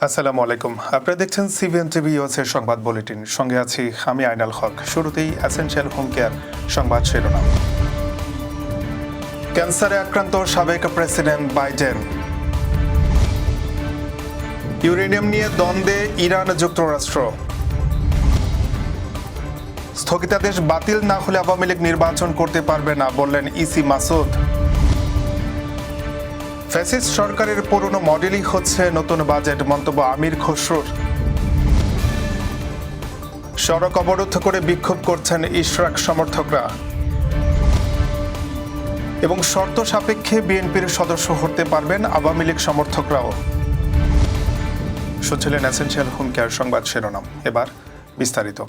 আসসালামু আলাইকুম। আপনারা দেখছেন সিবিএন টিভি ইউএসের সংবাদ বুলেটিন। সঙ্গে আছি আমি আইনাল হক। শুরুতেই এসেনশিয়াল হোম কেয়ার সংবাদ শিরোনাম। ক্যান্সারে আক্রান্ত সাবেক প্রেসিডেন্ট বাইডেন। ইউরেনিয়াম নিয়ে দ্বন্দ্বে ইরান যুক্তরাষ্ট্র। স্থগিতাদেশ বাতিল না হলে আওয়ামী লীগ নির্বাচন করতে পারবে না বললেন ইসি মাসুদ। ফ্যাসিস্ট সরকারের পুরনো মডেলই হচ্ছে নতুন বাজেট, মন্তব্য আমির খসরুর। সড়ক অবরোধ করে বিক্ষোভ করছেন ইশরাক সমর্থকরা। এবং শর্ত সাপেক্ষে বিএনপির সদস্য হতে পারবেন আওয়ামী লীগ সমর্থকরাও। শুনছিলেন এসেনশিয়াল হোম কেয়ার সংবাদ শিরোনাম। এবার বিস্তারিত।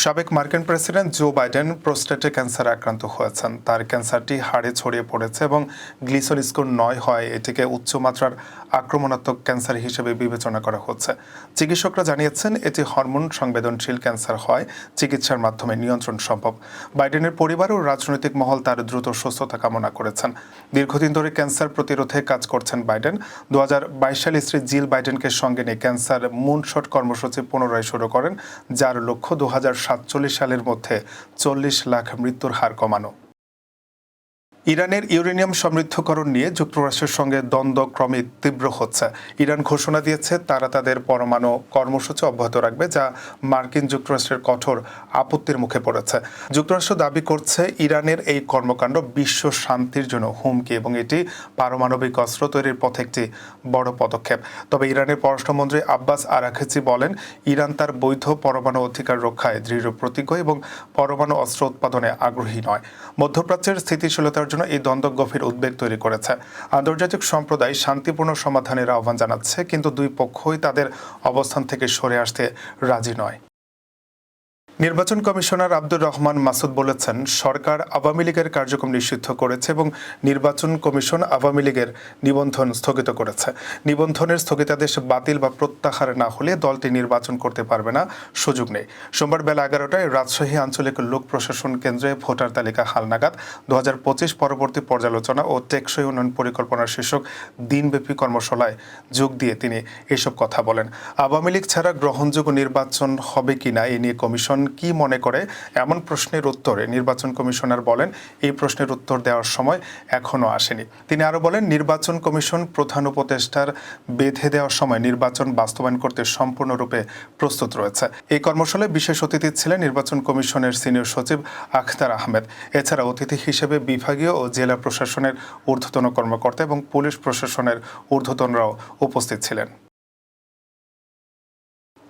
সাবেক মার্কিন প্রেসিডেন্ট জো বাইডেন প্রোস্টেটে ক্যান্সারে আক্রান্ত হয়েছেন। তার ক্যান্সারটি হাড়ে ছড়িয়ে পড়েছে এবং গ্লিসন স্কোর ৯ হয় এটিকে উচ্চমাত্রার আক্রমণাত্মক ক্যান্সার হিসেবে বিবেচনা করা হচ্ছে। চিকিৎসকরা জানিয়েছেন এটি হরমোন সংবেদনশীল ক্যান্সার হয়, চিকিৎসার মাধ্যমে নিয়ন্ত্রণ সম্ভব। বাইডেনের পরিবার ও রাজনৈতিক মহল তার দ্রুত সুস্থতা কামনা করেছেন। দীর্ঘদিন ধরে ক্যান্সার প্রতিরোধে কাজ করছেন বাইডেন। ২০২২ সালে স্ত্রী জিল বাইডেনকে সঙ্গে নিয়ে ক্যান্সার মুনশট কর্মসূচি পুনরায় শুরু করেন, যার লক্ষ্য ২০৪৭ সালের মধ্যে ৪০ লাখ মৃত্যুর হার কমানো। ইরানের ইউরেনিয়াম সমৃদ্ধকরণ নিয়ে যুক্তরাষ্ট্রের সঙ্গে দ্বন্দ্ব ক্রমে তীব্র হচ্ছে। ইরান ঘোষণা দিয়েছে তারা তাদের পরমাণু কর্মসূচি অব্যাহত রাখবে, যা মার্কিন যুক্তরাষ্ট্রের কঠোর আপত্তির মুখে পড়েছে। যুক্তরাষ্ট্র দাবি করছে ইরানের এই কর্মকাণ্ড বিশ্ব শান্তির জন্য হুমকি এবং এটি পারমাণবিক অস্ত্র তৈরির পথে একটি বড় পদক্ষেপ। তবে ইরানের পররাষ্ট্রমন্ত্রী আব্বাস আরাঘচি বলেন, ইরান তার বৈধ পরমাণু অধিকার রক্ষায় দৃঢ় প্রতিজ্ঞ এবং পরমাণু অস্ত্র উৎপাদনে আগ্রহী নয়। মধ্যপ্রাচ্যের স্থিতিশীলতার জন্য এই দ্বন্দ্ব গভীর উদ্বেগ তৈরি করেছে। আন্তর্জাতিক সম্প্রদায় শান্তিপূর্ণ সমাধানের আহ্বান জানাচ্ছে, কিন্তু দুই পক্ষই তাদের অবস্থান থেকে সরে আসতে রাজি নয়। নির্বাচন কমিশনার আব্দুর রহমান মাসুদ বলেছেন, সরকার আওয়ামী লীগের কার্যক্রম নিষিদ্ধ করেছে এবং নির্বাচন কমিশন আওয়ামী লীগের নিবন্ধন স্থগিত করেছে। নিবন্ধনের স্থগিতাদেশ বাতিল বা প্রত্যাহার না হলে দলটি নির্বাচন করতে পারবে না, সুযোগ নেই। সোমবার বেলা ১১টায় রাজশাহী আঞ্চলিক লোক প্রশাসন কেন্দ্রে ভোটার তালিকা হালনাগাদ ২০২৫ পরবর্তী পর্যালোচনা ও টেকসই উন্নয়ন পরিকল্পনার শীর্ষক দিনব্যাপী কর্মশালায় যোগ দিয়ে তিনি এসব কথা বলেন। আওয়ামী লীগ ছাড়া গ্রহণযোগ্য নির্বাচন হবে কিনা এ নিয়ে কমিশন কি মনে করে এমন প্রশ্নের উত্তরে নির্বাচন কমিশনার বলেন, এই প্রশ্নের উত্তর দেওয়ার সময় এখনো আসেনি। তিনি আরো বলেন, নির্বাচন কমিশন প্রধান উপদেষ্টার বেঁধে দেওয়ার সময় নির্বাচন বাস্তবায়ন করতে সম্পূর্ণরূপে প্রস্তুত রয়েছে। এই কর্মশালায় বিশেষ অতিথি ছিলেন নির্বাচন কমিশনের সিনিয়র সচিব আখতার আহমেদ। এছাড়া অতিথি হিসেবে বিভাগীয় ও জেলা প্রশাসনের ঊর্ধ্বতন কর্মকর্তা এবং পুলিশ প্রশাসনের ঊর্ধ্বতনরাও উপস্থিত ছিলেন।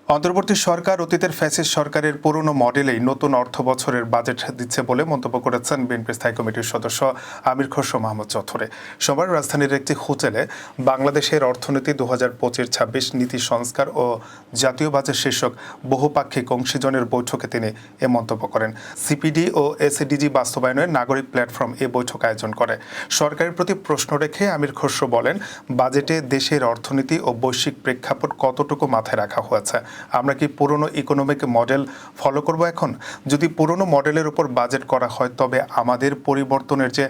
অন্তর্বর্তী সরকার অতীতের ফ্যাসিস্ট সরকারের পুরনো মডেলেই নতুন অর্থ বছরের বাজেট দিচ্ছে বলে মন্তব্য করেছেন বিএনপি স্থায়ী কমিটির সদস্য আমির খসরু মাহমুদ চৌধুরী। সোমবার রাজধানীর একটি হোটেলে বাংলাদেশের অর্থনীতি ২০২৫-২৬ নীতি সংস্কার ও জাতীয় বাজেট শীর্ষক বহুপাক্ষিক অংশীজনের বৈঠকে তিনি এ মন্তব্য করেন। সিপিডি ও এসডিজি বাস্তবায়নের নাগরিক প্ল্যাটফর্ম এ বৈঠক আয়োজন করে। সরকারের প্রতি প্রশ্ন রেখে আমির খসরু বলেন, বাজেটে দেশের অর্থনীতি ও বৈশ্বিক প্রেক্ষাপট কতটুকু মাথায় রাখা হয়েছে? আমরা কি পুরনো ইকোনমিক মডেল ফলো করব এখন? যদি পুরনো মডেলের উপর বাজেট করা হয় তবে আমাদের পরিবর্তনের যে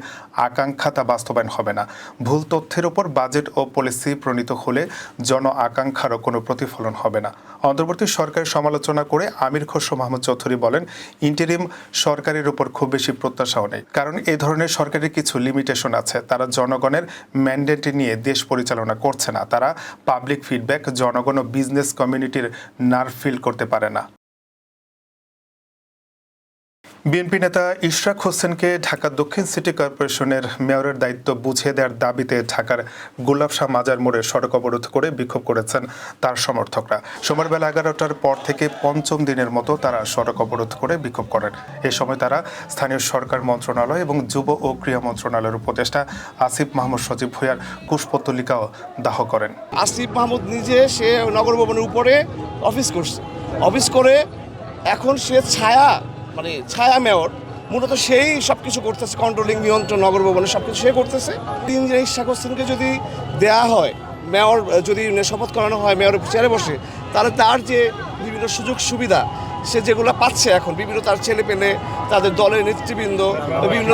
আকাঙ্ক্ষা তা বাস্তবায়ন হবে না। ভুল তথ্যের উপর বাজেট ও পলিসি প্রণীত হলে জন আকাঙ্ক্ষারও কোনো প্রতিফলন হবে না। অন্তর্বর্তী সরকারের সমালোচনা করে আমির খসরু মাহমুদ চৌধুরী বলেন, ইন্টারিম সরকারের উপর খুব বেশি প্রত্যাশাও নেই, কারণ এই ধরনের সরকারের কিছু লিমিটেশন আছে। তারা জনগণের ম্যান্ডেট নিয়ে দেশ পরিচালনা করছে না। তারা পাবলিক ফিডব্যাক, জনগণ ও বিজনেস কমিউনিটির নার্ভ ফিল করতে পারে না। বিএনপি নেতা ইশরাক হোসেনকে ঢাকা দক্ষিণ সিটি কর্পোরেশনের মেয়রের দায়িত্ব বুঝিয়ে দেওয়ার দাবিতে ঢাকার গোলাপ শাহ মাজার মোড়ে সড়ক অবরোধ করে বিক্ষোভ করেছেন তার সমর্থকরা। সোমবার বেলা ১১টার পর থেকে পঞ্চম দিনের মতো তারা সড়ক অবরোধ করে বিক্ষোভ করেন। এ সময় তারা স্থানীয় সরকার মন্ত্রণালয় এবং যুব ও ক্রীড়া মন্ত্রণালয়ের উপদেষ্টা আসিফ মাহমুদ সজীব ভূঁইয়ার কুশপুত্তলিকাও দাহ করেন। আসিফ মাহমুদ নিজে সে নগর ভবনের উপরে অফিস করে এখন সে ছায়া মেয়র, মূলত সেই সব কিছু করতেছে, কন্ট্রোলিং, নিয়ন্ত্রণ, নগর ভবনের সব কিছু সে করতেছে। ইঞ্জিনিয়ার ইশরাক হোসেনকে যদি দেয়া হয়, মেয়র যদি শপথ করানো হয় মেয়রের চেয়ারে বসে, তাহলে তার যে বিভিন্ন সুযোগ সুবিধা সে যেগুলো পাচ্ছে এখন, বিভিন্ন তার ছেলে পেলে, তাদের দলের নেতৃবৃন্দ, বিভিন্ন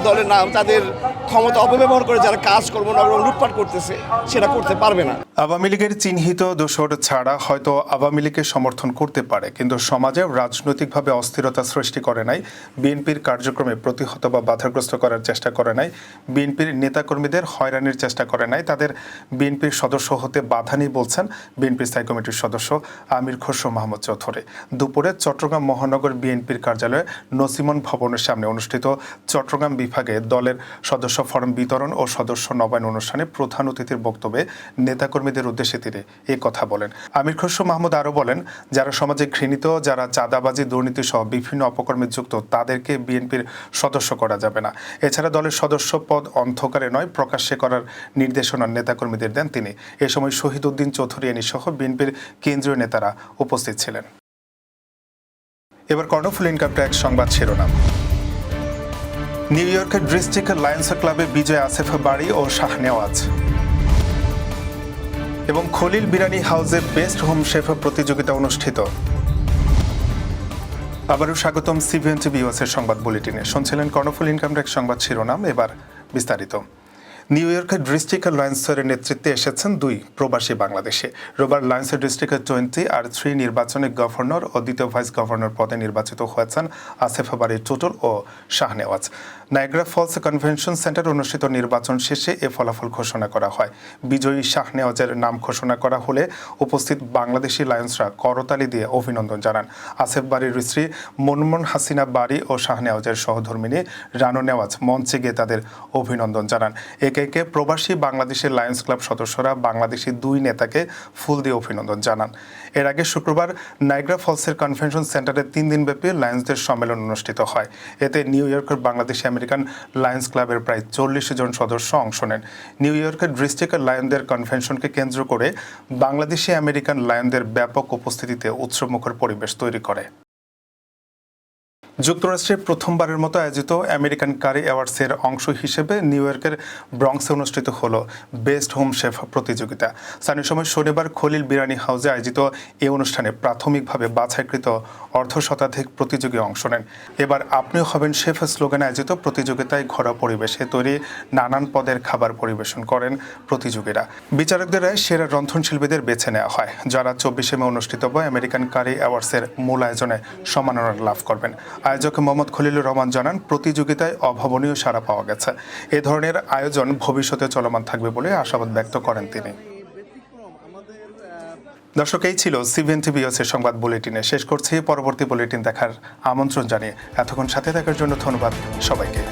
দলের নাম, তাদের ক্ষমতা অপব্যবহার করে যারা কাজকর্ম লুটপাট করতেছে, সেটা করতে পারবে না। আওয়ামী লীগের চিহ্নিত দোসর ছাড়া হয়তো আওয়ামী লীগকে সমর্থন করতে পারে, কিন্তু সমাজে রাজনৈতিকভাবে অস্থিরতা সৃষ্টি করে নাই, বিএনপির কার্যক্রমে প্রতিহত বা বাধাগ্রস্ত করার চেষ্টা করে নাই, বিএনপির নেতাকর্মীদের হয়রানির চেষ্টা করে নাই, তাদের বিএনপির সদস্য হতে বাধা নেই বলছেন বিএনপি স্থায়ী কমিটির সদস্য আমির খসরু মাহমুদ চৌধুরী। দুপুরে চট্টগ্রাম মহানগর বিএনপির কার্যালয়ে নসিমন ভবনের সামনে অনুষ্ঠিত চট্টগ্রাম বিভাগে দলের সদস্য ফরম বিতরণ ও সদস্য নবায়ন অনুষ্ঠানে প্রধান অতিথির বক্তব্যে নেতাকর্মীদের উদ্দেশ্যে তিনি এই কথা বলেন। আমির খসরু মাহমুদ আরও বলেন, যারা সমাজে ঘৃণিত, যারা চাঁদাবাজি, দুর্নীতি সহ বিভিন্ন অপকর্মে যুক্ত, তাদেরকে বিএনপির সদস্য করা যাবে না। এছাড়া দলের সদস্য পদ অন্ধকারে নয়, প্রকাশ্যে করার নির্দেশনা নেতাকর্মীদের দেন তিনি। এ সময় শহীদ উদ্দিন চৌধুরী সহ বিএনপির কেন্দ্রীয় নেতারা উপস্থিত ছিলেন। এবার কর্ণফুলী ইনকাম ট্যাক্স সংবাদ শিরোনাম। নিউ ইয়র্কের ডিস্ট্রিক্ট লায়ন্স ক্লাবে বিজয় আসিফ বারী ও শাহনেওয়াজ এবং খলিল বিরানি হাউসে বেস্ট হোম শেফ প্রতিযোগিতা অনুষ্ঠিত। আবারও স্বাগতম সিভিএন টিভি ইউএসের সংবাদ বুলেটিনে। শুনছিলেন কর্ণফুলী ইনকাম ট্যাক্স সংবাদ শিরোনাম, এবার বিস্তারিত। নিউ ইয়র্কের ডিস্ট্রিক্ট লায়ন্সের নেতৃত্বে এসেছেন দুই প্রবাসী বাংলাদেশি। রোববার লায়ন্সের ডিস্ট্রিক্ট 20 আর 3 নির্বাচনে গভর্নর ও দ্বিতীয় ভাইস গভর্নর পদে নির্বাচিত হয়েছেন আসিফ বারী টুটুল ও শাহনেওয়াজ। নায়াগ্রা ফলস কনভেনশন সেন্টারে অনুষ্ঠিত নির্বাচন শেষে এ ফলাফল ঘোষণা করা হয়। বিজয়ী শাহনেওয়াজের নাম ঘোষণা করা হলে উপস্থিত বাংলাদেশি লায়ন্সরা করতালি দিয়ে অভিনন্দন জানান। আসিফ বারীর স্ত্রী মনমোহন হাসিনা বারী ও শাহনেওয়াজের সহধর্মিণী রানু নেওয়াজ মঞ্চে গিয়ে তাদের অভিনন্দন জানান। একে একে প্রবাসী বাংলাদেশের লায়ন্স ক্লাব সদস্যরা বাংলাদেশি দুই নেতাকে ফুল দিয়ে অভিনন্দন জানান। এর আগে শুক্রবার নায়াগ্রা ফলসের কনভেনশন সেন্টারে 3 দিনব্যাপী লায়ন্সদের সম্মেলন অনুষ্ঠিত হয়। এতে নিউ ইয়র্কের বাংলাদেশি আমেরিকান লায়ন্স ক্লাবের প্রায় 40 জন সদস্য অংশ নেন। নিউ ইয়র্কের ডিস্ট্রিক্ট লায়নদের কনভেনশনকে কেন্দ্র করে বাংলাদেশি আমেরিকান লায়নদের ব্যাপক উপস্থিতিতে উৎসবমুখর পরিবেশ তৈরি করে। যুক্তরাষ্ট্রে প্রথমবারের মতো আয়োজিত আমেরিকান কারি অ্যাওয়ার্ডসের অংশ হিসেবে নিউ ইয়র্কের ব্রঙ্কসে অনুষ্ঠিত হলো বেস্ট হোম শেফ প্রতিযোগিতা। স্থানীয় সময় শনিবার খলিল বিরানি হাউসে আয়োজিত এই অনুষ্ঠানে প্রাথমিকভাবে বাছাইকৃত অর্ধশতাধিক প্রতিযোগী অংশ নেন। এবার আপনিও হবেন শেফ স্লোগানে আয়োজিত প্রতিযোগিতায় ঘরোয়া পরিবেশে তৈরি নানান পদের খাবার পরিবেশন করেন প্রতিযোগীরা। বিচারকদের রায় সেরা রন্ধনশিল্পীদের বেছে নেওয়া হয়, যারা 24 মে অনুষ্ঠিতব্য আমেরিকান কারি অ্যাওয়ার্ডসের মূল আয়োজনে সম্মাননা লাভ করবেন। আয়োজক মোহাম্মদ খলিলুর রহমান জানান, প্রতিযোগিতায় অভাবনীয় সাড়া পাওয়া গেছে। এ ধরনের আয়োজন ভবিষ্যতে চলমান থাকবে বলে আশাবাদ ব্যক্ত করেন তিনি। দর্শক, এই ছিল সিভিএন টিভি ইউএসের সংবাদ বুলেটিনে। শেষ করছি। পরবর্তী বুলেটিন দেখার আমন্ত্রণ জানিয়ে এতক্ষণ সাথে থাকার জন্য ধন্যবাদ সবাইকে।